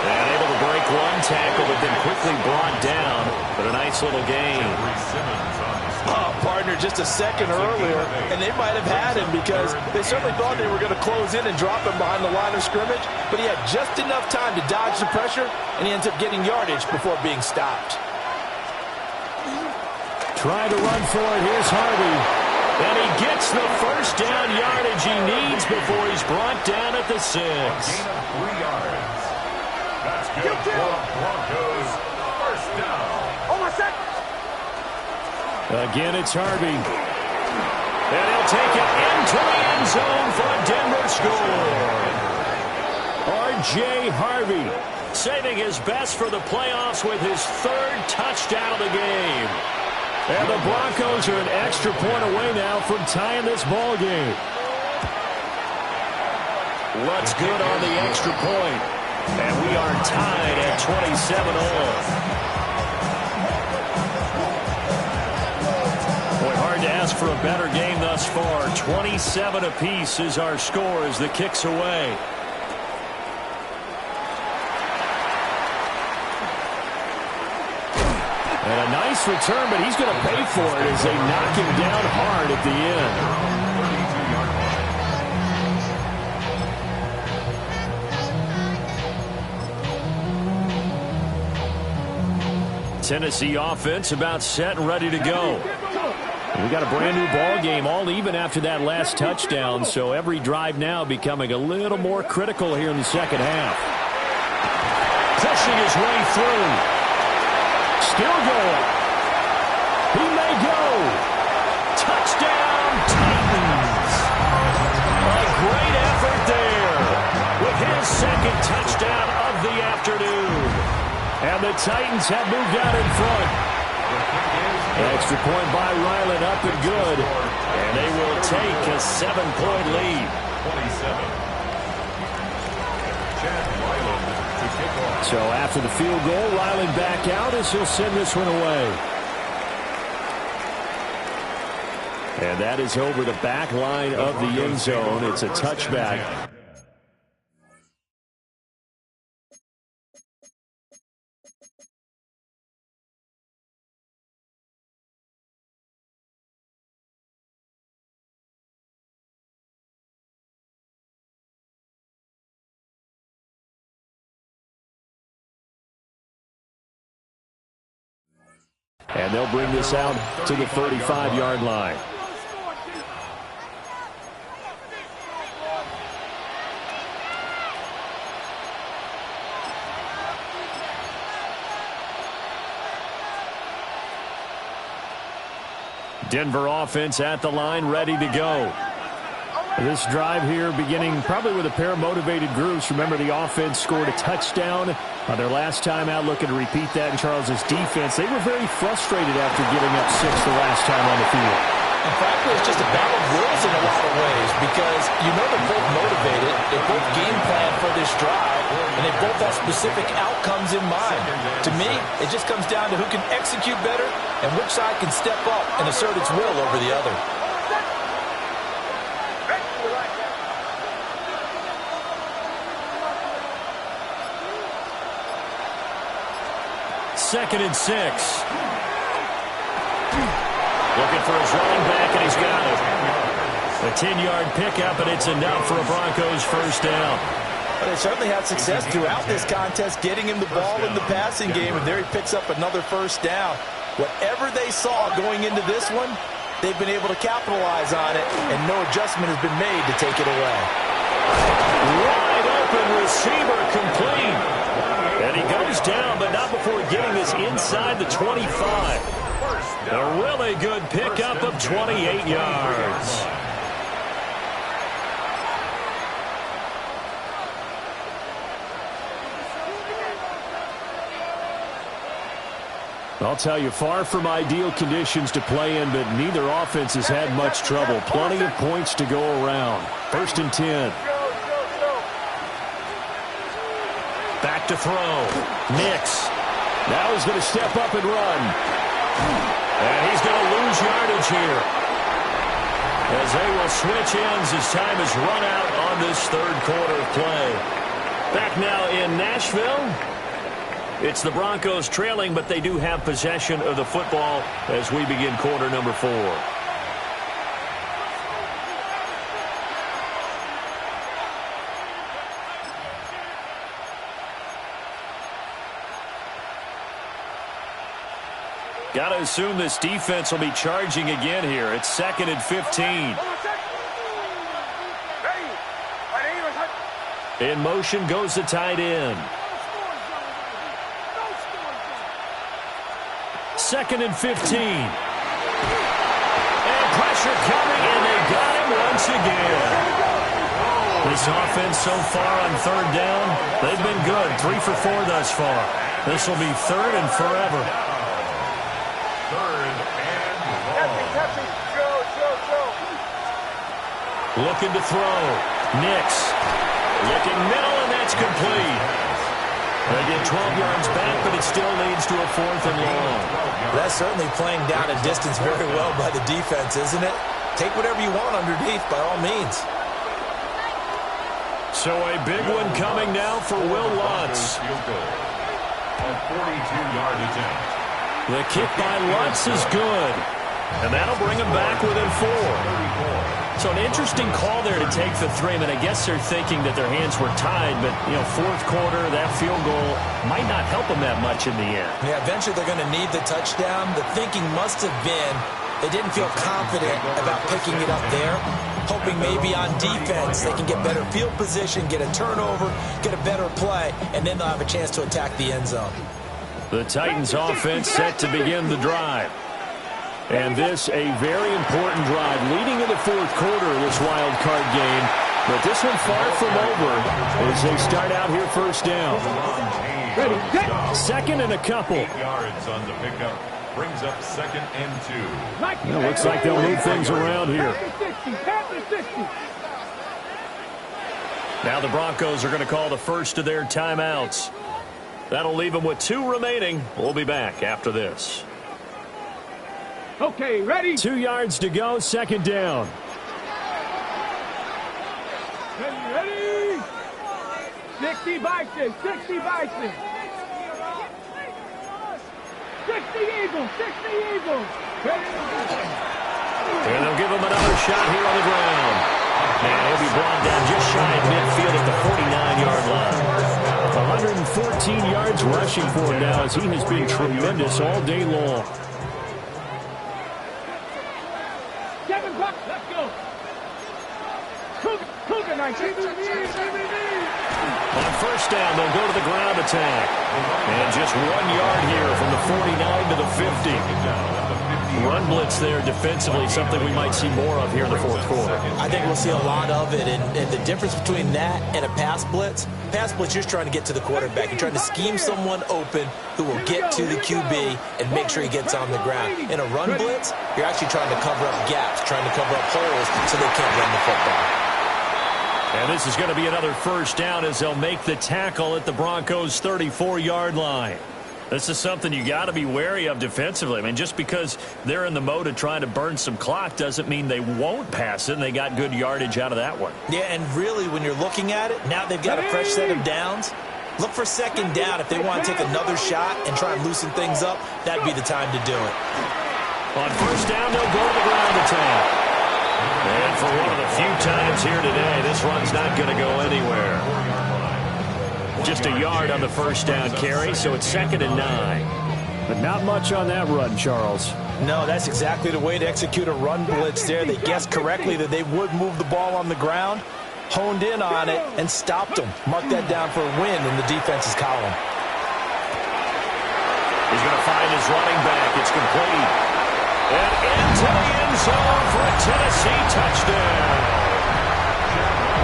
A: And able to break one tackle, but then quickly brought down. But a nice little gain.
D: Oh, partner, just a second earlier, and they might have had him because they certainly thought they were going to close in and drop him behind the line of scrimmage, but he had just enough time to dodge the pressure, and he ends up getting yardage before being stopped.
E: Try to run for it. Here's Harvey. And he gets the first down yardage he needs before he's brought down at the 6.
C: Gain of 3 yards. That's good for Broncos. First down.
B: Hold on a sec.
E: Again, it's Harvey. And he'll take it into the end zone for a Denver score. R.J. Harvey saving his best for the playoffs with his 3rd touchdown of the game. And the Broncos are an extra point away now from tying this ball game. What's good on the extra point? And we are tied at 27 all. Boy, hard to ask for a better game thus far. 27 apiece is our score as the kick's away. And a nice return, but he's going to pay for it as they knock him down hard at the end. Tennessee offense about set and ready to go. We got a brand new ball game, all even after that last touchdown, so every drive now becoming a little more critical here in the second half. Pushing his way through. Still going. He may go. Touchdown, Titans. A great effort there with his 2nd touchdown of the afternoon. And the Titans have moved out in front. Extra point by Ryland up and good. And they will take a 7-point lead.
C: 27.
E: So after the field goal, Ryland back out as he'll send this one away. And that is over the back line of the end zone. It's a touchback. And they'll bring this out to the 35-yard line. Denver offense at the line, ready to go. This drive here beginning probably with a pair of motivated groups. Remember, the offense scored a touchdown on their last time out, looking to repeat that in Charles's defense. They were very frustrated after giving up 6 the last time on the field.
D: And frankly, it's just a battle of wills in a lot of ways because you know they're both motivated. They both game plan for this drive, and they both have specific outcomes in mind. To me, it just comes down to who can execute better and which side can step up and assert its will over the other.
E: Second and 6. Looking for his running back, and he's got it. A 10-yard pickup, and it's enough for a Broncos first down.
D: Well, they certainly had success throughout this contest getting him the ball in the passing game, and there he picks up another first down. Whatever they saw going into this one, they've been able to capitalize on it, and no adjustment has been made to take it away.
E: Wide open receiver complete. And he goes down, but not before getting this inside the 25. A really good pickup of 28 yards. I'll tell you, far from ideal conditions to play in, but neither offense has had much trouble. Plenty of points to go around. First and 10. Back to throw. Nix. Now he's going to step up and run. And he's going to lose yardage here, as they will switch ends as time has run out on this third quarter of play. Back now in Nashville. It's the Broncos trailing, but they do have possession of the football as we begin quarter number 4.
A: Got to assume this defense will be charging again here. It's 2nd and 15. In motion goes the tight end. 2nd and 15. And pressure coming, and they got him once again. This offense so far on 3rd down, they've been good. 3 for 4 thus far. This will be 3rd and forever.
C: 3rd and long.
A: Looking to throw. Nix. Looking middle, and that's complete. They get 12 yards back, but it still leads to a 4th and long.
D: That's certainly playing down a distance very well by the defense, isn't it? Take whatever you want underneath, by all means.
A: So a big one coming now for Will Lutz.
C: A 42-yard attempt.
A: The kick by Lutz is good. And that'll bring him back within 4. So an interesting call there to take the 3. I mean, I guess they're thinking that their hands were tied, but, 4th quarter, that field goal might not help them that much in the end.
D: Yeah, eventually they're going to need the touchdown. The thinking must have been they didn't feel confident about picking it up there, hoping maybe on defense they can get better field position, get a turnover, get a better play, and then they'll have a chance to attack the end zone.
A: The Titans offense set to begin the drive. And this a very important drive leading in the 4th quarter of this wild card game. But this one far from over as they start out here 1st down.
B: Ready, get.
A: 2nd and a couple.
C: 8 yards on the pickup. Brings up 2nd and 2.
A: It looks like they'll move things around here. Now the Broncos are going to call the first of their timeouts. That'll leave them with 2 remaining. We'll be back after this.
B: Okay, ready?
A: 2 yards to go, 2nd down.
B: Ready? 60 Bison, 60 Bison. 60 Eagles, 60 Eagles.
A: And they'll give him another shot here on the ground. And he'll be brought down just shy of midfield at the 49-yard line. 114 yards rushing for him now as he has been tremendous all day long.
B: Let's go. Cougar night.
A: On 1st down, they'll go to the ground attack. And just 1 yard here from the 49 to the 50. Run blitz there defensively, something we might see more of here in the 4th quarter.
D: I think we'll see a lot of it, and the difference between that and a pass blitz, you're just trying to get to the quarterback. You're trying to scheme someone open who will get to the QB and make sure he gets on the ground. In a run blitz, you're actually trying to cover up gaps, trying to cover up holes so they can't run the football.
A: And this is going to be another 1st down as they'll make the tackle at the Broncos' 34-yard line. This is something you got to be wary of defensively. I mean, just because they're in the mode of trying to burn some clock doesn't mean they won't pass it, and they got good yardage out of that one.
D: Yeah, and really, when you're looking at it, now they've got a fresh set of downs. Look for 2nd down. If they want to take another shot and try and loosen things up, that'd be the time to do it.
A: On 1st down, they'll go to the ground attack. And for one of the few times here today, this run's not going to go anywhere. Just a yard on the 1st down carry, so it's 2nd and 9.
E: But not much on that run, Charles.
D: No, that's exactly the way to execute a run blitz there. They guessed correctly that they would move the ball on the ground, honed in on it, and stopped them. Mark that down for a win in the defense's column.
A: He's going to find his running back. It's complete. And into the end zone for a Tennessee touchdown.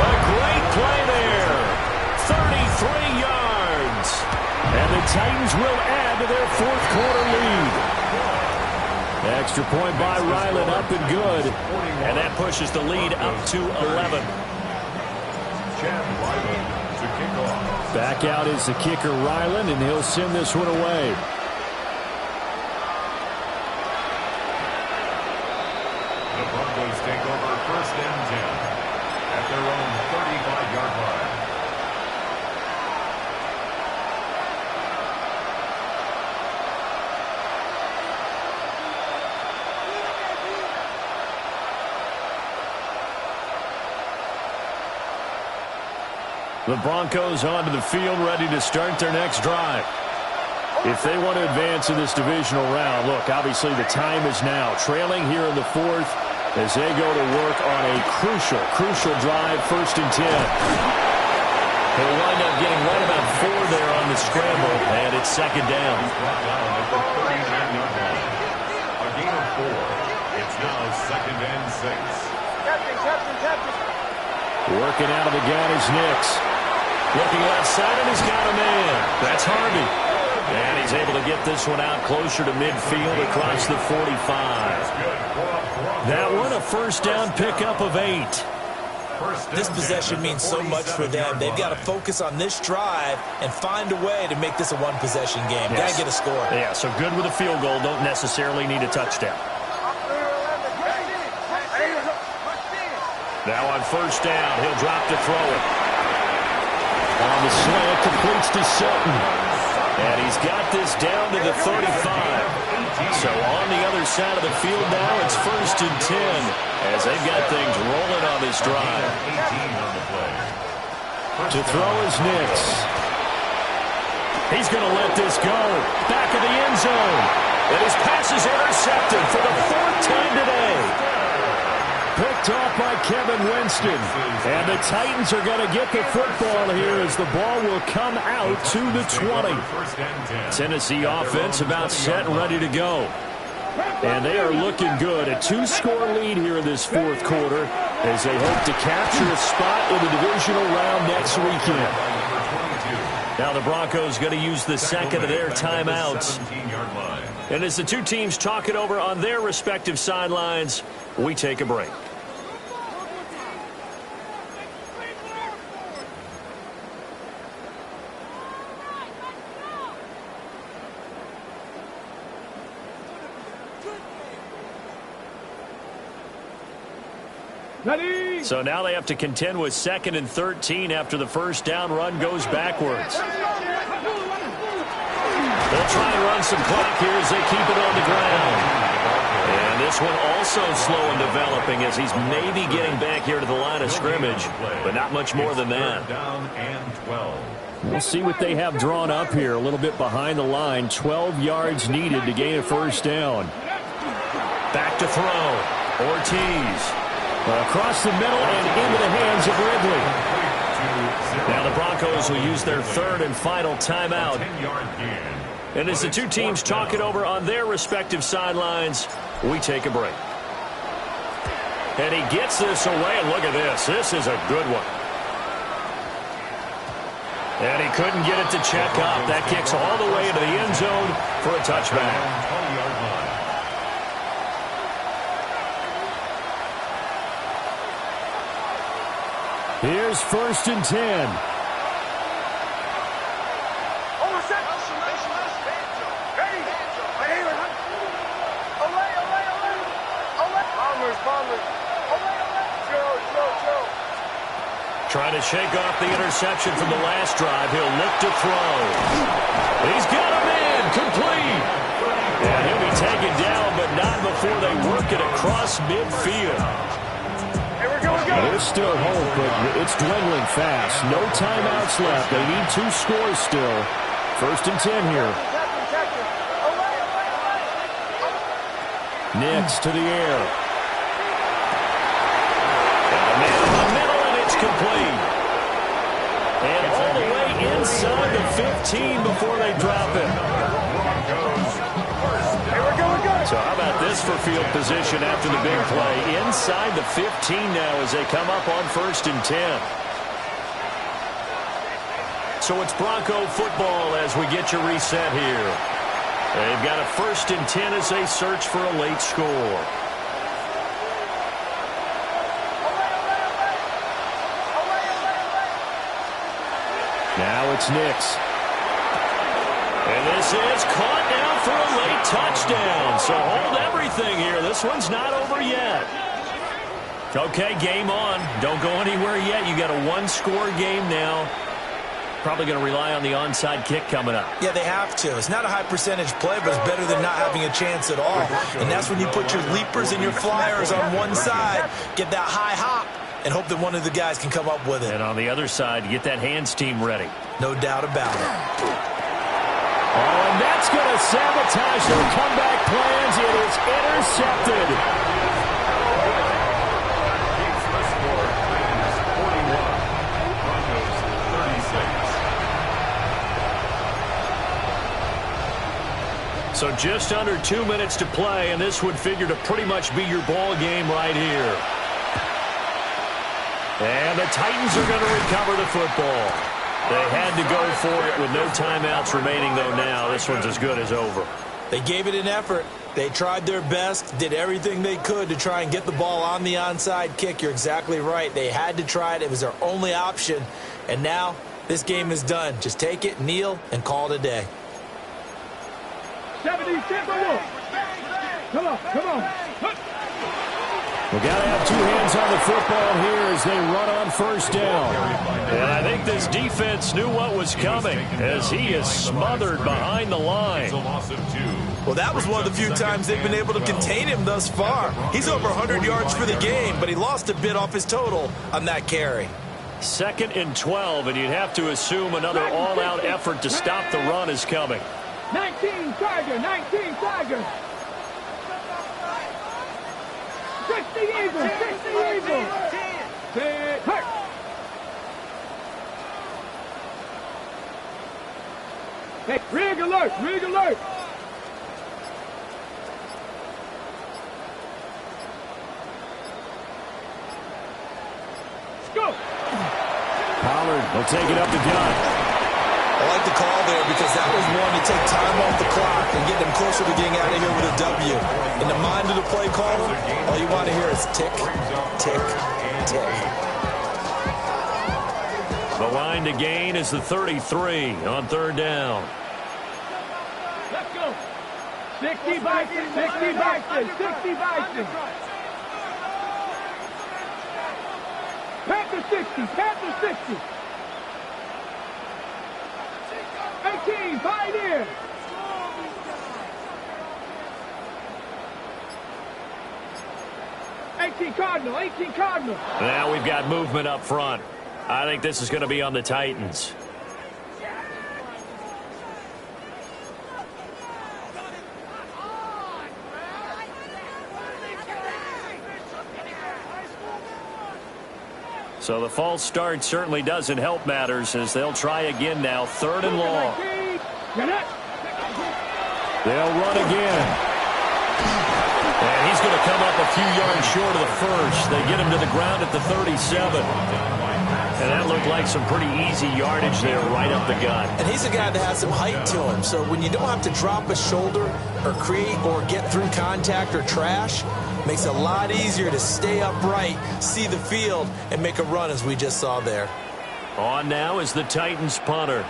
A: A great play there. 33 yards. And the Titans will add to their 4th quarter lead. Extra point by Ryland, up and good. And that pushes the lead up to 11.
C: To kick off.
E: Back out is the kicker, Ryland, and he'll send this one away.
C: The Broncos take over 1st and 10 at their own 35-yard line.
A: The Broncos onto the field, ready to start their next drive.
E: if they want to advance in this divisional round. Look, obviously the time is now. Trailing here in the fourth as they go to work on a crucial drive, 1st and 10.
A: He'll wind up getting right about 4 there on the scramble, and it's 2nd down.
C: A gain of 4. It's now 2nd and 6.
B: Captain.
E: Working out of the gun is Nix.
A: Looking outside, and he's got a man. That's Harvey. And he's able to get this one out closer to midfield across the 45. That one a 1st down pickup of 8.
D: This possession means so much for them. They've got to focus on this drive and find a way to make this a one-possession game.
A: Yes.
D: Got to get a score.
A: Yeah, so good with a field goal. Don't necessarily need a touchdown. Now on 1st down, he'll drop to throw it. On the slant, completes to Sutton. And he's got this down to the 35. So on the other side of the field now, it's 1st and 10 as they've got things rolling on this drive.
E: To throw is Nix.
A: He's going to let this go. Back of the end zone. And his pass is intercepted for the 4th time today.
E: Picked off by Kevin Winston. And the Titans are going to get the football here as the ball will come out to the 20. Tennessee offense about set and ready to go. And they are looking good. A 2-score lead here in this 4th quarter as they hope to capture a spot in the divisional round next weekend. Now the Broncos going to use the 2nd of their timeouts. And as the two teams talk it over on their respective sidelines, we take a break. So now they have to contend with 2nd and 13 after the 1st down run goes backwards. They'll try and run some clock here as they keep it on the ground. And this one also slow in developing as he's maybe getting back here to the line of scrimmage, but not much more than that. We'll see what they have drawn up here a little bit behind the line. 12 yards needed to gain a 1st down.
A: Back to throw. Ortiz.
E: Across the middle and into the hands of Ridley.
A: Now the Broncos will use their 3rd and final timeout. And as the two teams talk it over on their respective sidelines, we take a break. And he gets this away, and look at this. This is a good one. And he couldn't get it to check up. That kicks all the way into the end zone for a touchback.
E: Here's 1st and 10.
A: Trying to shake off the interception from the last drive. He'll look to throw. He's got a man complete. And he'll be taken down, but not before they work it across midfield.
E: There's still hope, but it's dwindling fast. No timeouts left. They need 2 scores still. 1st and 10 here. Nix to the air.
A: And a man in the middle, and it's complete. And all the way inside the 15 before they drop it. So how about this for field position after the big play? Inside the 15 now as they come up on 1st and 10. So it's Bronco football as we get you reset here. They've got a 1st and 10 as they search for a late score.
E: Now it's Nix.
A: And this is caught now for a late touchdown. So hold everything here. This one's not over yet. Okay, game on. Don't go anywhere yet. You got a 1-score game now. Probably going to rely on the onside kick coming up.
D: Yeah, they have to. It's not a high percentage play, but it's better than not having a chance at all. And that's when you put your leapers and your flyers on one side, get that high hop, and hope that one of the guys can come up with it.
A: And on the other side, get that hands team ready.
D: No doubt about it.
A: Oh, and that's going to sabotage their comeback plans. It is intercepted. So just under 2 minutes to play, and this would figure to pretty much be your ball game right here. And the Titans are going to recover the football. They had to go for it with no timeouts remaining, though now. This one's as good as over.
D: They gave it an effort. They tried their best, did everything they could to try and get the ball on the onside kick. You're exactly right. They had to try it. It was their only option. And now this game is done. Just take it, kneel, and call it a day.
B: 70, come on.
A: We got to have two hands on the football here as they run on first down. And I think this defense knew what was coming as he is smothered behind the line.
D: Well, that was one of the few times they've been able to contain him thus far. He's over 100 yards for the game, but he lost a bit off his total on that carry.
A: 2nd and 12, and you'd have to assume another all-out effort to stop the run is coming.
B: 19 Tiger. 60 Eagles. Hey, rig alert. Let's go.
A: Pollard will take it up the gut.
D: I like the call there because that was one to take time off the clock and get them closer to getting out of here with a W. In the mind of the play caller, all you want to hear is tick, tick, tick.
A: The line to gain is the 33 on 3rd down.
B: Let's go. 60 Bison. Panther 60. 18, Pioneer. Cardinal.
A: Now we've got movement up front. I think this is going to be on the Titans. So the false start certainly doesn't help matters as they'll try again now. 3rd and long. They'll run again. And he's going to come up a few yards short of the first. They get him to the ground at the 37. And that looked like some pretty easy yardage there right up the gut.
D: And he's a guy that has some height to him. So when you don't have to drop a shoulder or create or get through contact or trash, makes it a lot easier to stay upright, see the field, and make a run as we just saw there.
A: On now is the Titans punter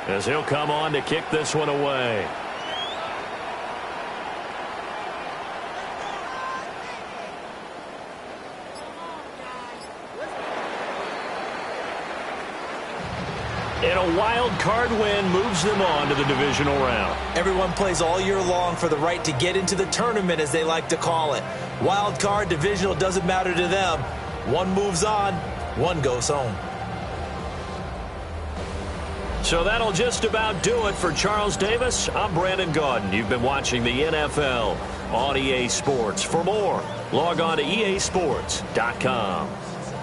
A: as he'll come on to kick this one away. And a wild card win moves them on to the divisional round.
D: Everyone plays all year long for the right to get into the tournament, as they like to call it. Wild card, divisional, doesn't matter to them. One moves on, one goes home.
A: So that'll just about do it for Charles Davis. I'm Brandon Gaudin. You've been watching the NFL on EA Sports. For more, log on to easports.com.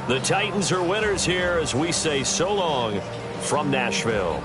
A: The Titans are winners here as we say so long from Nashville.